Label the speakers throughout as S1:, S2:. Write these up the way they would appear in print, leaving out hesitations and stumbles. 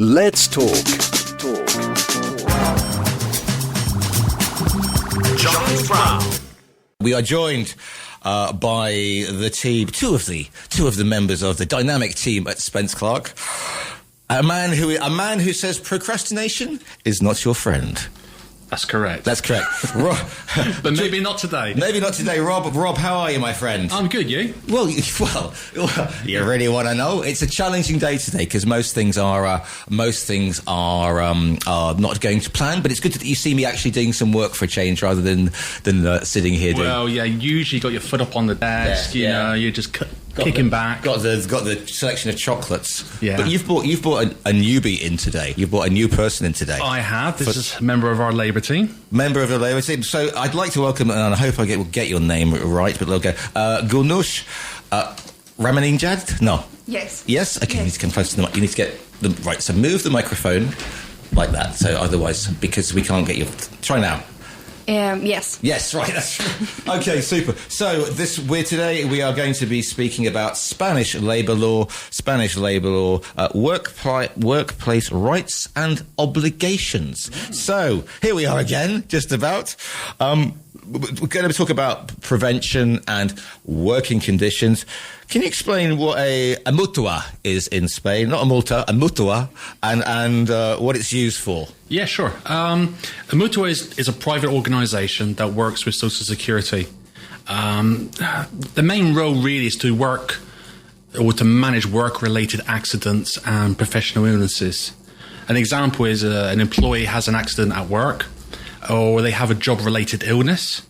S1: Let's talk.
S2: Giles Brown.
S3: We are joined by the team, two of the members of the dynamic team at Spence Clarke. A man who says procrastination is not your friend.
S4: That's correct.
S3: That's correct. Rob,
S4: but maybe not today.
S3: Maybe not today. Rob, how are you, my friend?
S4: I'm good, you?
S3: Well, you really want to know? It's a challenging day today because most things are not going to plan. But it's good that you see me actually doing some work for a change rather than sitting here.
S4: Well, yeah. Usually, you got your foot up on the desk. You know, you're just kicking back.
S3: Got the selection of chocolates.
S4: Yeah.
S3: But you've brought a newbie in today. You've brought a new person in today.
S4: I have. This is a member of our Labour team.
S3: Member of the Labour team. So I'd like to welcome, and I hope I get your name right, but they'll go. Gulnush Ramaninjad? No.
S5: Yes.
S3: Yes? Okay, yes. You need to come close to the mic. You need to get them right. So move the microphone like that. So otherwise, because we can't get you. Try now.
S5: Yes.
S3: Yes, right. That's okay. Super. So today we are going to be speaking about Spanish labour law, workplace rights and obligations. So here we are again, just about. We're going to talk about prevention and working conditions. Can you explain what a mutua is in Spain? Not a multa, a mutua, and what it's used for?
S4: Yeah, sure. A mutua is a private organisation that works with Social Security. The main role really is to work or to manage work-related accidents and professional illnesses. An example is an employee has an accident at work, or they have a job-related illness.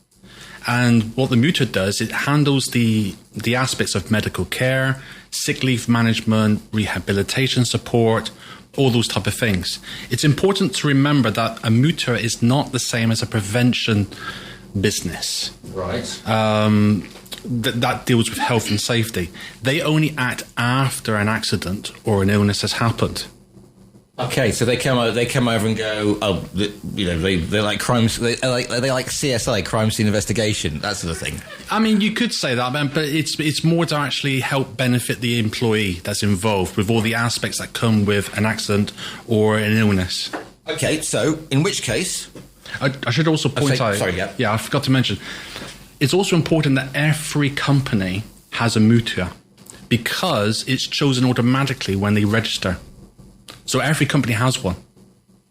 S4: And what the mutua does, it handles the aspects of medical care, sick leave management, rehabilitation support, all those type of things. It's important to remember that a mutua is not the same as a prevention business.
S3: Right.
S4: That deals with health and safety. They only act after an accident or an illness has happened.
S3: Okay, so they come over and go. Oh, they're like crimes. They like CSI, crime scene investigation, that sort of thing.
S4: I mean, you could say that, but it's more to actually help benefit the employee that's involved with all the aspects that come with an accident or an illness.
S3: Okay, so in which case,
S4: I should also point out.
S3: Sorry, yeah.
S4: Yeah, I forgot to mention. It's also important that every company has a mutua because it's chosen automatically when they register. So every company has one.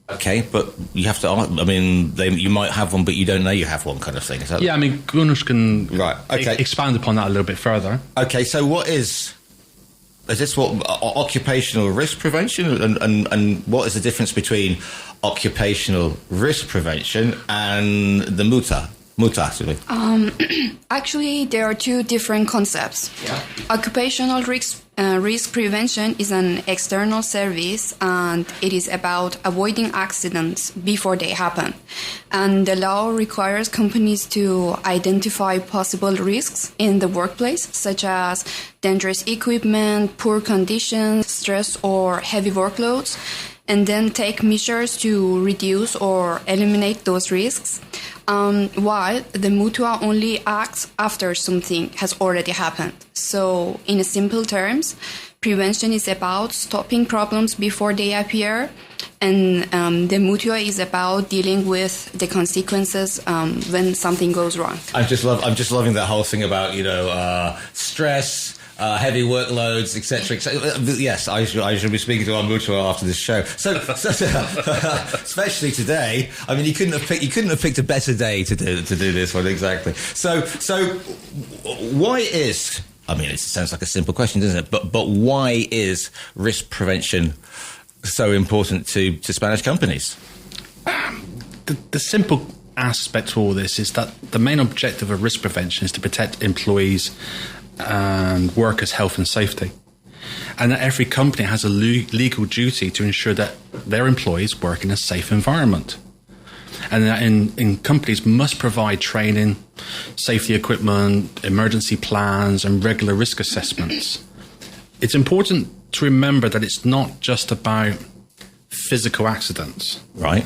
S3: Okay, but you have to. I mean, you might have one, but you don't know you have one, kind of thing. Is that
S4: I mean, Gunush can expand upon that a little bit further.
S3: Okay, so what is this? What occupational risk prevention, and what is the difference between occupational risk prevention and the muta?
S5: Actually, there are two different concepts.
S3: Yeah.
S5: Occupational risk prevention is an external service, and it is about avoiding accidents before they happen. And the law requires companies to identify possible risks in the workplace, such as dangerous equipment, poor conditions, stress, or heavy workloads, and then take measures to reduce or eliminate those risks. While the mutua only acts after something has already happened. So, in simple terms, prevention is about stopping problems before they appear, and the mutua is about dealing with the consequences when something goes wrong.
S3: I'm just loving that whole thing about stress. Heavy workloads, etc. Yes, I should be speaking to our mutua after this show. So especially today. I mean, you couldn't have picked a better day to do this one exactly. So why is? I mean, it sounds like a simple question, doesn't it? But why is risk prevention so important to Spanish companies?
S4: The simple aspect to all this is that the main objective of risk prevention is to protect employees and workers' health and safety, and that every company has a legal duty to ensure that their employees work in a safe environment, and that in companies must provide training, safety equipment, emergency plans, and regular risk assessments. It's important to remember that it's not just about physical accidents.
S3: Right.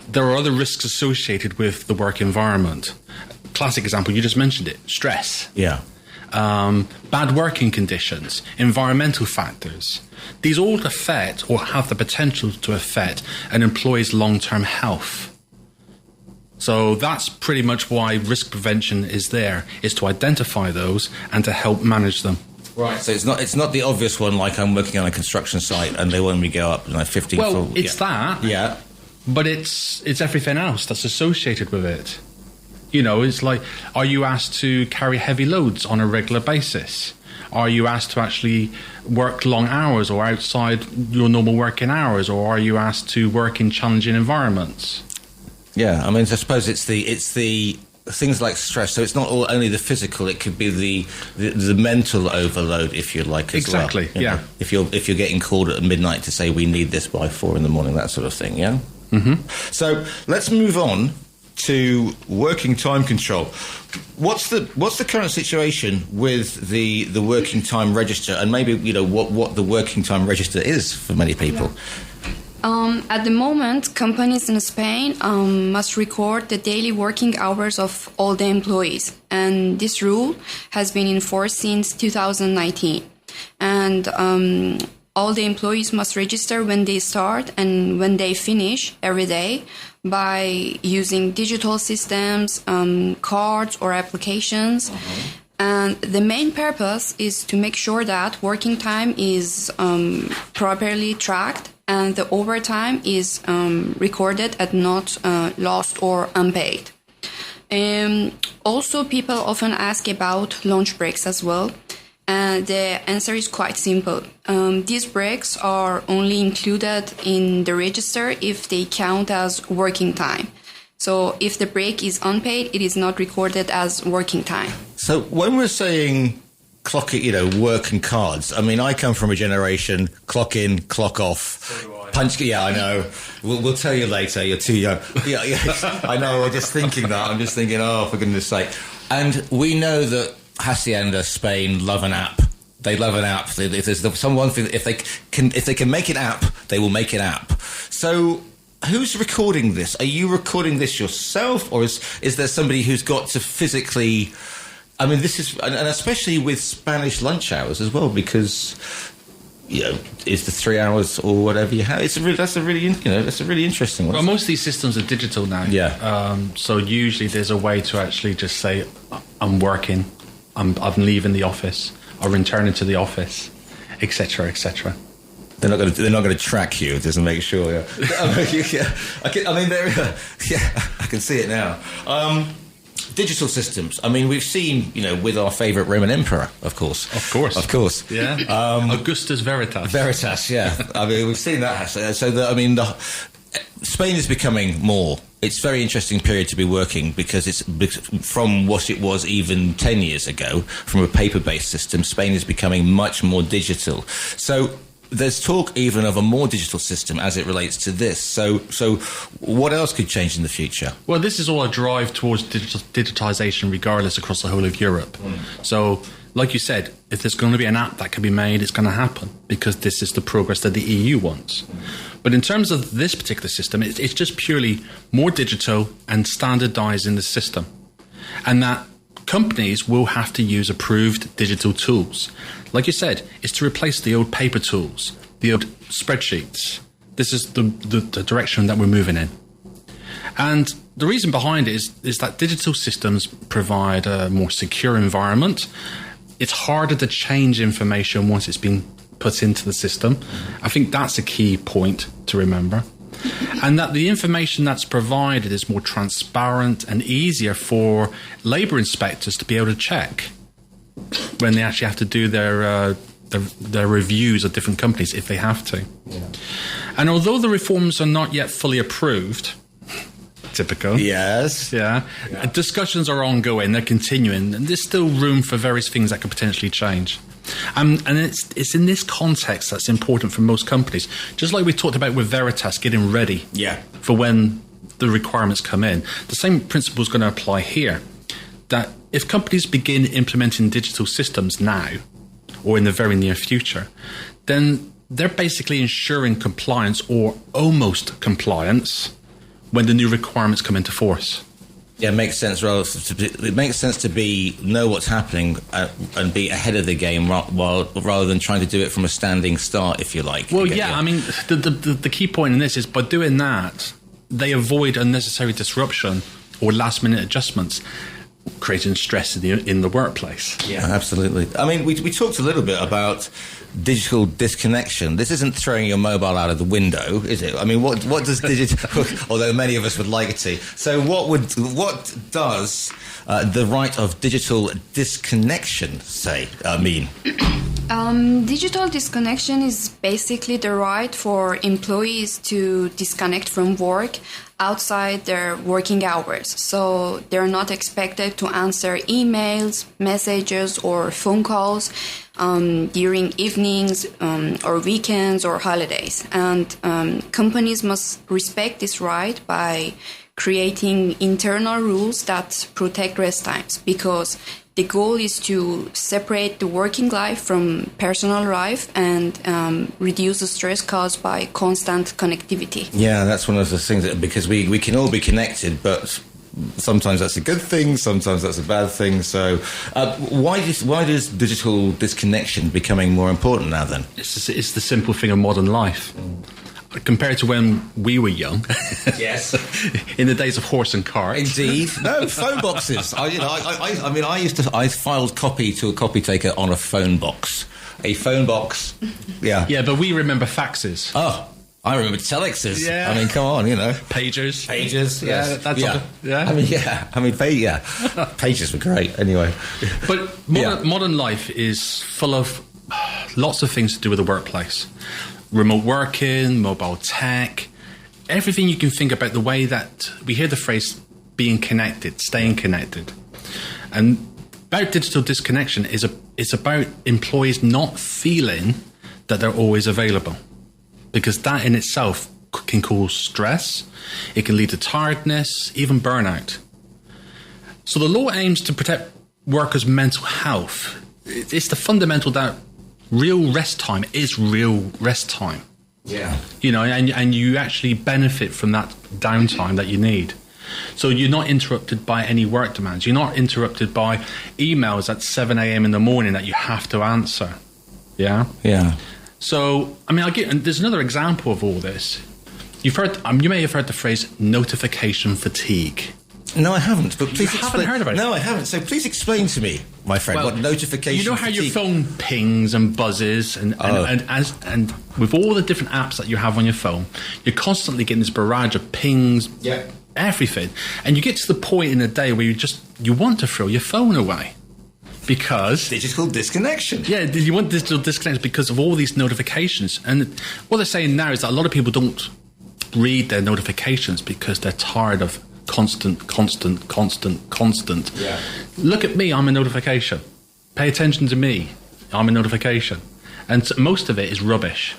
S4: There are other risks associated with the work environment. Classic example, you just mentioned it, stress.
S3: Yeah.
S4: bad working conditions, environmental factors. These all affect or have the potential to affect an employee's long-term health. So that's pretty much why risk prevention is there, is to identify those and to help manage them.
S3: Right. So it's not the obvious one, like I'm working on a construction site and they want me to go up 15
S4: Well,
S3: foot.
S4: it's that.
S3: Yeah.
S4: But it's everything else that's associated with it. You know, it's like, are you asked to carry heavy loads on a regular basis? Are you asked to actually work long hours or outside your normal working hours? Or are you asked to work in challenging environments?
S3: Yeah, I mean, I suppose it's the things like stress. So it's not only the physical; it could be the mental overload, if you like, as well.
S4: Exactly.
S3: You know,
S4: Yeah.
S3: If you're getting called at midnight to say we need this by 4 a.m, that sort of thing. Yeah.
S4: Mm-hmm.
S3: So let's move on to working time control. What's the current situation with the working time register, and maybe what the working time register is for many people?
S5: At the moment, companies in Spain must record the daily working hours of all the employees, and this rule has been enforced since 2019. And all the employees must register when they start and when they finish every day by using digital systems, cards or applications. And the main purpose is to make sure that working time is properly tracked and the overtime is recorded and not lost or unpaid. Also, people often ask about lunch breaks as well. And the answer is quite simple. These breaks are only included in the register if they count as working time. So if the break is unpaid, it is not recorded as working time.
S3: So when we're saying clock it, work and cards, I mean, I come from a generation, clock in, clock off, punch, yeah, I know. We'll tell you later, you're too young. Yeah, I know, I'm just thinking that. I'm just thinking, oh, for goodness sake. And we know that Hacienda, Spain, love an app. They love an app. If there's someone, if they can make an app, they will make an app. So who's recording this? Are you recording this yourself, or is there somebody who's got to physically? I mean, this is, and especially with Spanish lunch hours as well, because it's the 3 hours or whatever you have. That's a really interesting one.
S4: Well, most of these systems are digital now.
S3: Yeah.
S4: So usually there's a way to actually just say, I'm working, I'm leaving the office, or returning to the office, etc., etc.
S3: They're not going to track you just to make sure. Yeah. I can see it now. Digital systems. I mean, we've seen, with our favourite Roman emperor, of course. Of course.
S4: Yeah. Augustus Veritas.
S3: Veritas. Yeah. I mean, we've seen that. So Spain is becoming more. It's a very interesting period to be working because it's from what it was even 10 years ago, from a paper-based system. Spain is becoming much more digital. So there's talk even of a more digital system as it relates to this. So what else could change in the future?
S4: Well, this is all a drive towards digitization regardless across the whole of Europe. So, like you said, if there's going to be an app that can be made, it's going to happen because this is the progress that the EU wants. But in terms of this particular system, it's just purely more digital and standardizing the system. And that companies will have to use approved digital tools. Like you said, it's to replace the old paper tools, the old spreadsheets. This is the direction that we're moving in. And the reason behind it is that digital systems provide a more secure environment. It's harder to change information once it's been put into the system. I think that's a key point to remember. And that the information that's provided is more transparent and easier for labour inspectors to be able to check when they actually have to do their reviews of different companies if they have to. Yeah. And although the reforms are not yet fully approved, typical.
S3: Yes.
S4: Yeah. Discussions are ongoing, they're continuing, and there's still room for various things that could potentially change. And it's in this context that's important for most companies. Just like we talked about with Veritas getting ready for when the requirements come in, the same principle is going to apply here. That if companies begin implementing digital systems now or in the very near future, then they're basically ensuring compliance or almost compliance when the new requirements come into force.
S3: Yeah, it makes sense. It makes sense to know what's happening and be ahead of the game rather than trying to do it from a standing start, if you like.
S4: Well, yeah, I mean, the key point in this is by doing that, they avoid unnecessary disruption or last-minute adjustments, creating stress in the workplace.
S3: Yeah, absolutely. I mean, we talked a little bit about digital disconnection. This isn't throwing your mobile out of the window, is it? I mean, what does digital? Although many of us would like it to. So, what does the right of digital disconnection mean?
S5: Digital disconnection is basically the right for employees to disconnect from work outside their working hours. So they're not expected to answer emails, messages, or phone calls during evenings or weekends or holidays. And companies must respect this right by creating internal rules that protect rest times, because the goal is to separate the working life from personal life and reduce the stress caused by constant connectivity.
S3: Yeah, that's one of the things, because we can all be connected, but sometimes that's a good thing, sometimes that's a bad thing. So why is digital disconnection becoming more important now then?
S4: It's the simple thing of modern life. Compared to when we were young,
S3: yes,
S4: in the days of horse and cart.
S3: Indeed, no phone boxes. I filed copy to a copy taker on a phone box. A phone box, yeah.
S4: Yeah, but we remember faxes.
S3: Oh, I remember telexes.
S4: Yeah.
S3: I mean, come on,
S4: Pagers.
S3: Yes.
S4: Yeah, that's
S3: yeah. Pages were great. Anyway,
S4: but modern life is full of lots of things to do with the workplace. Remote working, mobile tech, everything you can think about the way that we hear the phrase being connected, staying connected. And about digital disconnection it's about employees not feeling that they're always available, because that in itself can cause stress. It can lead to tiredness, even burnout. So the law aims to protect workers' mental health. It's the fundamental that real rest time is real rest time.
S3: Yeah.
S4: And you actually benefit from that downtime that you need. So you're not interrupted by any work demands. You're not interrupted by emails at 7 a.m. in the morning that you have to answer. Yeah?
S3: Yeah.
S4: So, I mean, and there's another example of all this. You may have heard the phrase notification fatigue.
S3: No, I haven't. But please
S4: explain. Haven't heard about it?
S3: No, I haven't. So please explain to me, my friend, what notification.
S4: You know how your phone pings and buzzes, and with all the different apps that you have on your phone, you're constantly getting this barrage of pings, everything, and you get to the point in the day where you want to throw your phone away. Because
S3: digital disconnection.
S4: Yeah, you want digital disconnection because of all these notifications. And what they're saying now is that a lot of people don't read their notifications because they're tired of constant.
S3: Yeah.
S4: Look at me, I'm a notification. Pay attention to me, I'm a notification. And so most of it is rubbish.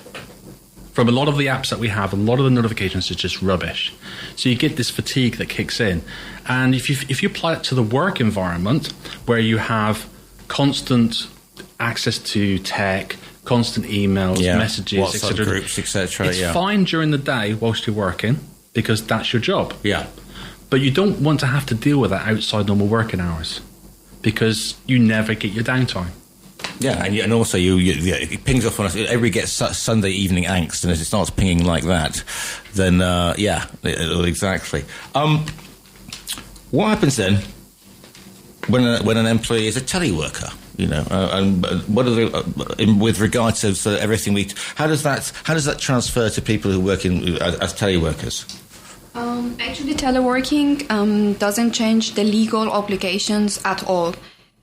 S4: From a lot of the apps that we have, a lot of the notifications are just rubbish. So you get this fatigue that kicks in. And if you apply it to the work environment, where you have constant access to tech, constant emails, messages,
S3: etc., groups, etc.,
S4: it's fine during the day whilst you're working, because that's your job.
S3: Yeah.
S4: But you don't want to have to deal with that outside normal working hours, because you never get your downtime.
S3: Yeah, and also it pings off on us. Everybody gets Sunday evening angst, and as it starts pinging like that, then exactly. What happens then when an employee is a teleworker? And what are with regard to everything how does that transfer to people who work as teleworkers?
S5: Actually, teleworking doesn't change the legal obligations at all.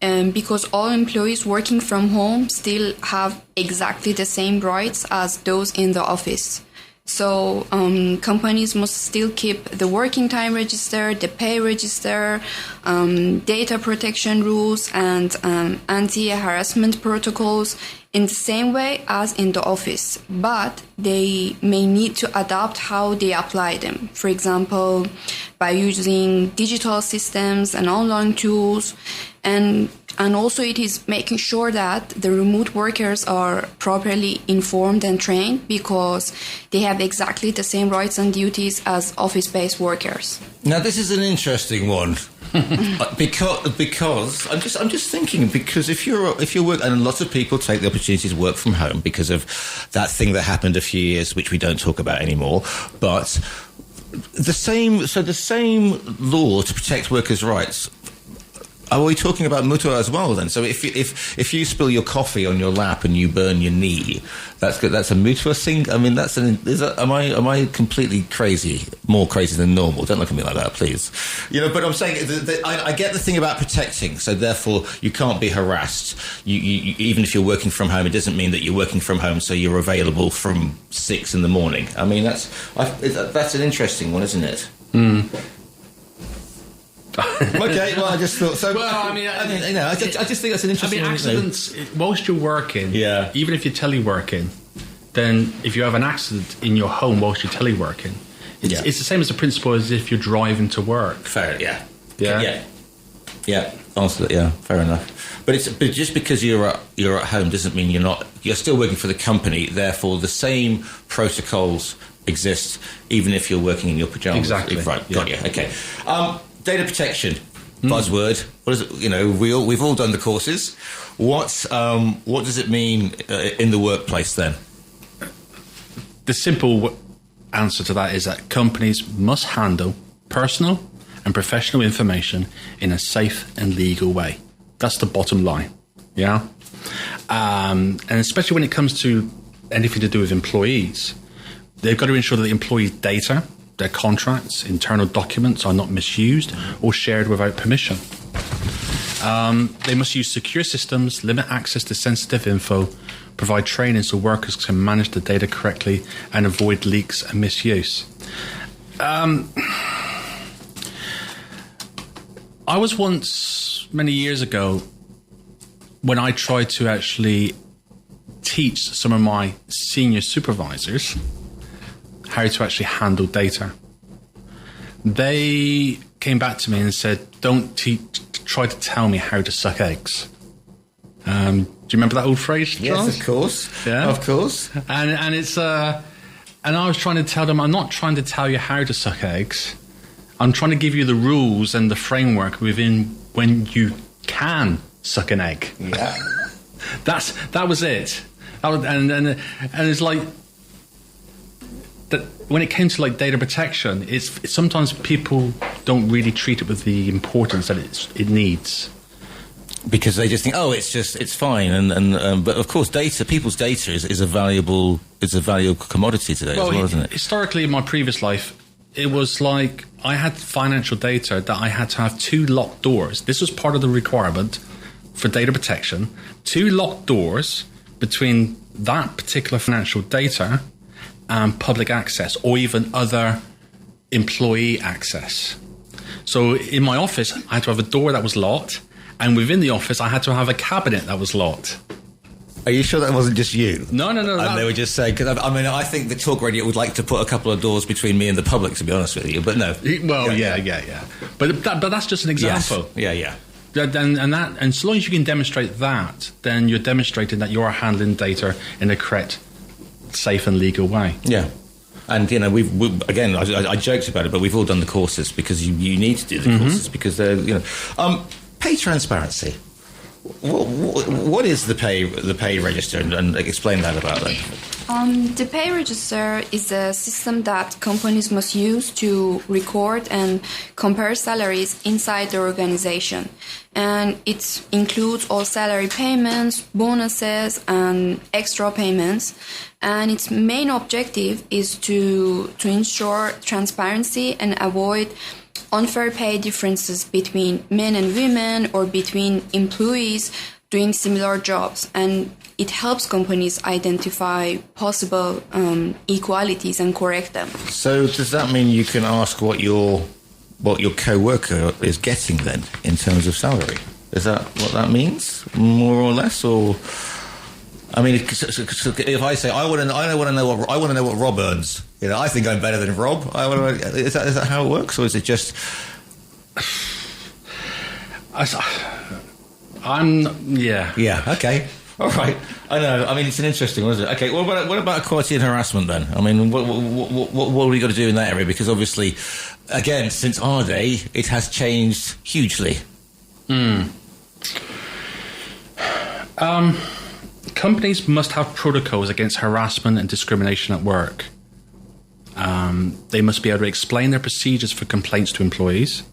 S5: Because all employees working from home still have exactly the same rights as those in the office. So companies must still keep the working time register, the pay register, data protection rules, and anti-harassment protocols in the same way as in the office. But they may need to adapt how they apply them. For example, by using digital systems and online tools. And And also it is making sure that the remote workers are properly informed and trained, because they have exactly the same rights and duties as office-based workers.
S3: Now, this is an interesting one. because I'm just thinking, because if you're working, and lots of people take the opportunity to work from home because of that thing that happened a few years, which we don't talk about anymore, but the same law to protect workers' rights. Are we talking about mutua as well then? So if you spill your coffee on your lap and you burn your knee, that's a mutua thing. I mean, am I completely crazy, more crazy than normal? Don't look at me like that, please. But I'm saying I get the thing about protecting. So therefore, you can't be harassed. You even if you're working from home, it doesn't mean that you're working from home, so you're available from 6 in the morning. I mean, that's an interesting one, isn't it?
S4: Mm.
S3: Okay, well, I just thought so.
S4: Well,
S3: I just think that's an interesting.
S4: Accidents whilst you're working.
S3: Yeah.
S4: Even if you're teleworking, then if you have an accident in your home whilst you're teleworking, it's the same as the principle as if you're driving to work.
S3: Fair, yeah. Honestly, yeah, fair enough. But just because you're at home doesn't mean you're still working for the company. Therefore, the same protocols exist even if you're working in your pajamas.
S4: Exactly.
S3: Right. Got you. Okay. Data protection, buzzword. What is it? We've all done the courses. What does it mean in the workplace then?
S4: The simple answer to that is that companies must handle personal and professional information in a safe and legal way. That's the bottom line. Yeah, and especially when it comes to anything to do with employees, they've got to ensure that the employee's data, their contracts, internal documents are not misused or shared without permission. They must use secure systems, limit access to sensitive info, provide training so workers can manage the data correctly and avoid leaks and misuse. I was once, many years ago, when I tried to actually teach some of my senior supervisors how to actually handle data. They came back to me and said, don't try to tell me how to suck eggs. Do you remember that old phrase, Giles?
S3: Yes, of course.
S4: Yeah.
S3: Of course.
S4: And it's and I was trying to tell them, I'm not trying to tell you how to suck eggs. I'm trying to give you the rules and the framework within when you can suck an egg.
S3: Yeah.
S4: That was it. And it's like, that when it came to like data protection, it's sometimes people don't really treat it with the importance that it needs,
S3: because they just think, it's fine, and but of course, people's data is a valuable commodity today, as well, isn't it?
S4: Historically, in my previous life, it was like I had financial data that I had to have 2 locked doors. This was part of the requirement for data protection: 2 locked doors between that particular financial data and public access, or even other employee access. So in my office, I had to have a door that was locked, and within the office, I had to have a cabinet that was locked.
S3: Are you sure that wasn't just you?
S4: No.
S3: And they were just saying, because I think the talk radio would like to put a couple of doors between me and the public, to be honest with you, but no.
S4: Well, yeah. But that's just an example.
S3: Yes. Yeah.
S4: And so long as you can demonstrate that, then you're demonstrating that you are handling data in a correct, safe and legal way.
S3: Yeah. And, again, I joked about it, but we've all done the courses because you need to do the courses because they're, pay transparency. What is the pay register, and explain that about that?
S5: The pay register is a system that companies must use to record and compare salaries inside the organization. And it includes all salary payments, bonuses, and extra payments. And its main objective is to ensure transparency and avoid unfair pay differences between men and women or between employees doing similar jobs. And it helps companies identify possible inequalities and correct them.
S3: So does that mean you can ask what your co-worker is getting then in terms of salary? Is that what that means, more or less? Or I mean, if I say I want to know what Rob earns, I think I'm better than Rob. Is that how it works, or is it just?
S4: Yeah.
S3: Yeah. Okay. All right. I know. I mean, it's an interesting one, isn't it? Okay. Well, what about equality and harassment then? I mean, what have we got to do in that area? Because obviously, again, since our day, it has changed hugely.
S4: Companies must have protocols against harassment and discrimination at work. They must be able to explain their procedures for complaints to employees.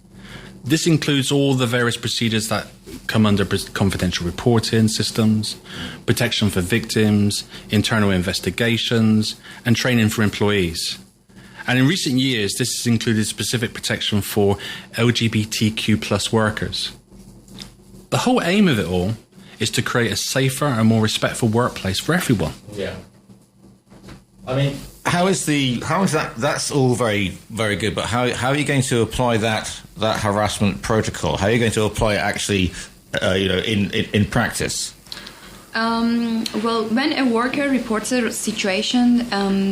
S4: This includes all the various procedures that come under confidential reporting systems, protection for victims, internal investigations, and training for employees. And in recent years, this has included specific protection for LGBTQ plus workers. The whole aim of it all is to create a safer and more respectful workplace for everyone.
S3: Yeah. I mean, how is that? That's all very, very good. But how are you going to apply that harassment protocol? How are you going to apply it actually, in practice?
S5: Well, when a worker reports a situation,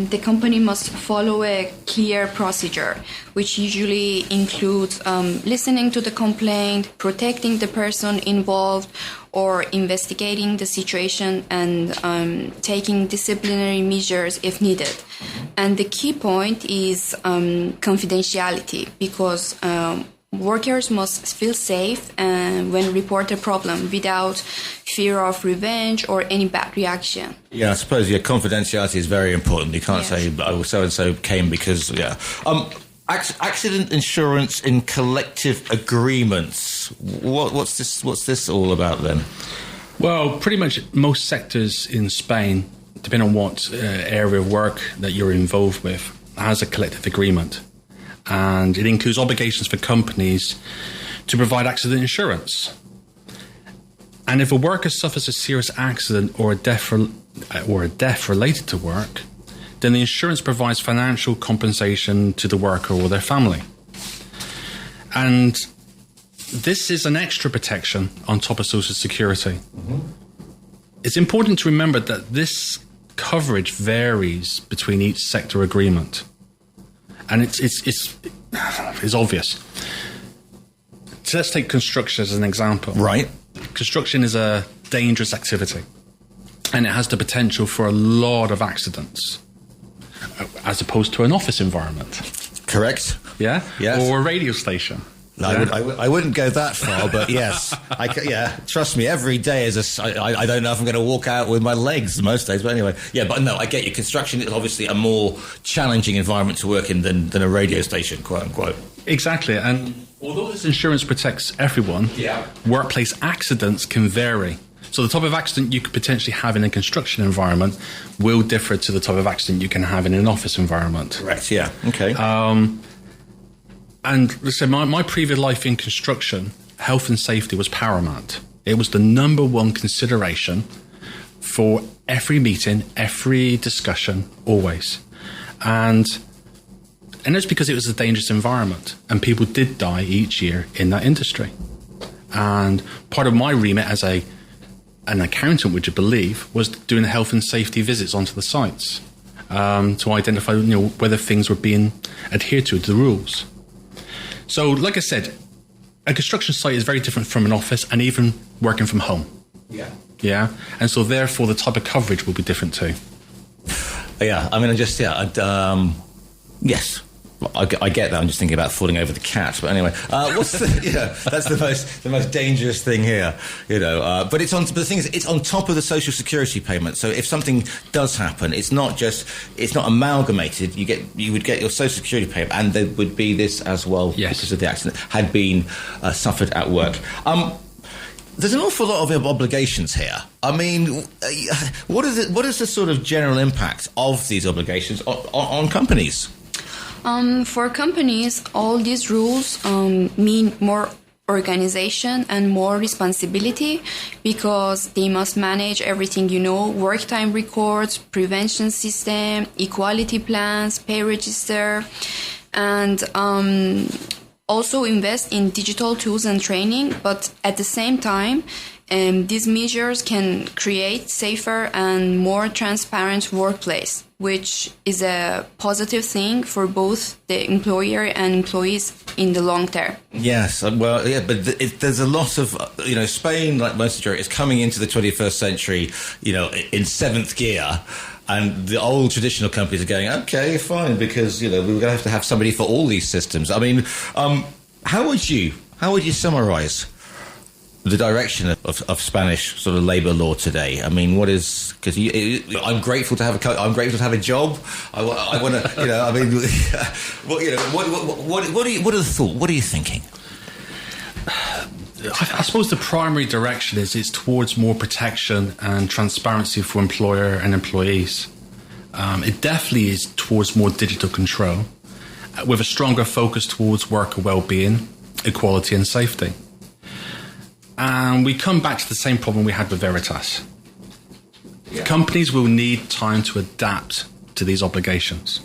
S5: the company must follow a clear procedure, which usually includes listening to the complaint, protecting the person involved, or investigating the situation and taking disciplinary measures if needed. And the key point is confidentiality, because workers must feel safe when report a problem without fear of revenge or any bad reaction.
S3: Yeah, I suppose confidentiality is very important. You can't say, "Oh, so and so came because." Yeah. Accident insurance in collective agreements. What's this all about then?
S4: Well, pretty much most sectors in Spain, depending on what area of work that you're involved with, has a collective agreement. And it includes obligations for companies to provide accident insurance. And if a worker suffers a serious accident or a death related to work, then the insurance provides financial compensation to the worker or their family. And this is an extra protection on top of Social Security. Mm-hmm. It's important to remember that this coverage varies between each sector agreement. And it's obvious. So let's take construction as an example.
S3: Right.
S4: Construction is a dangerous activity, and it has the potential for a lot of accidents, as opposed to an office environment.
S3: Correct.
S4: Yeah?
S3: Yes.
S4: Or a radio station.
S3: No,
S4: yeah?
S3: I wouldn't go that far, but yes. Trust me, every day I don't know if I'm going to walk out with my legs most days, but anyway. Yeah, but no, I get you. Construction is obviously a more challenging environment to work in than a radio station, quote unquote.
S4: Exactly. And although this insurance protects everyone, workplace accidents can vary. So the type of accident you could potentially have in a construction environment will differ to the type of accident you can have in an office environment.
S3: Correct, yeah. Okay.
S4: And listen, my previous life in construction, health and safety was paramount. It was the number one consideration for every meeting, every discussion, always. And it's because it was a dangerous environment, and people did die each year in that industry. And part of my remit as an accountant, would you believe, was doing health and safety visits onto the sites to identify whether things were being adhered to the rules. So, like I said, a construction site is very different from an office and even working from home.
S3: Yeah.
S4: Yeah? And so, therefore, the type of coverage will be different too.
S3: Yeah, I mean, yes. I get that. I'm just thinking about falling over the cat. But anyway, that's the most dangerous thing here, But the thing is, it's on top of the Social Security payment. So if something does happen, it's not amalgamated. You would get your Social Security payment, and there would be this as well because of the accident had been suffered at work. There's an awful lot of obligations here. I mean, what is the sort of general impact of these obligations on companies?
S5: For companies, all these rules mean more organization and more responsibility, because they must manage everything, work time records, prevention system, equality plans, pay register, and also invest in digital tools and training. But at the same time, these measures can create safer and more transparent workplace. which is a positive thing for both the employer and employees in the long term.
S3: Yes, well, yeah, but there's a lot of, Spain, like most of Europe, is coming into the 21st century, in seventh gear. And the old traditional companies are going, okay, fine, because, we're going to have somebody for all these systems. I mean, how would you summarize the direction of Spanish sort of labor law today? I mean, what is, because I'm grateful to have a job. I want to, what are you thinking?
S4: I suppose the primary direction is towards more protection and transparency for employer and employees. It definitely is towards more digital control, with a stronger focus towards worker well-being, equality and safety. And we come back to the same problem we had with Veritas. Yeah. Companies will need time to adapt to these obligations.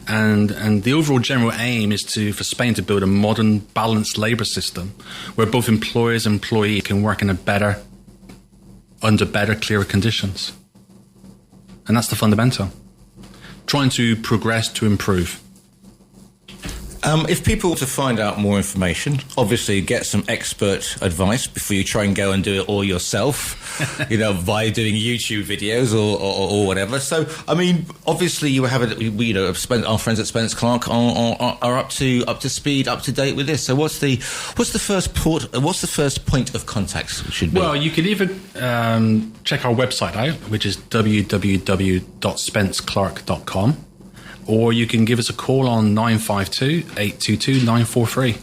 S4: And the overall general aim is for Spain to build a modern, balanced labour system where both employers and employees can work under better, clearer conditions. And that's the fundamental. Trying to progress to improve.
S3: If people want to find out more information, obviously get some expert advice before you try and go and do it all yourself, by doing YouTube videos or whatever. So, I mean, obviously you have our friends at Spence Clarke are up to speed, up to date with this. So, what's the first point of contact should be?
S4: Well, you can either check our website out, which is www.spenceclarke.com. Or you can give us a call on 952-822-943.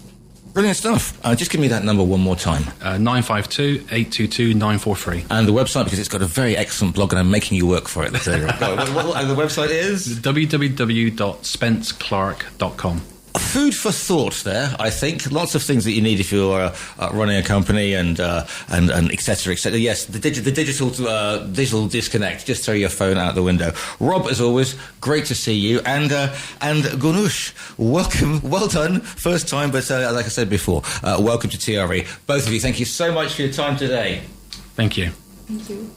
S3: Brilliant stuff. Just give me that number one more time.
S4: 952-822-943.
S3: And the website, because it's got a very excellent blog and I'm making you work for it. And the website is?
S4: www.spenceclarke.com.
S3: Food for thought there, I think. Lots of things that you need if you're running a company and et cetera, et cetera. Yes, the digital disconnect. Just throw your phone out the window. Rob, as always, great to see you. And Gunush, welcome. Well done. First time, but like I said before, welcome to TRE. Both of you, thank you so much for your time today.
S4: Thank you.
S5: Thank you.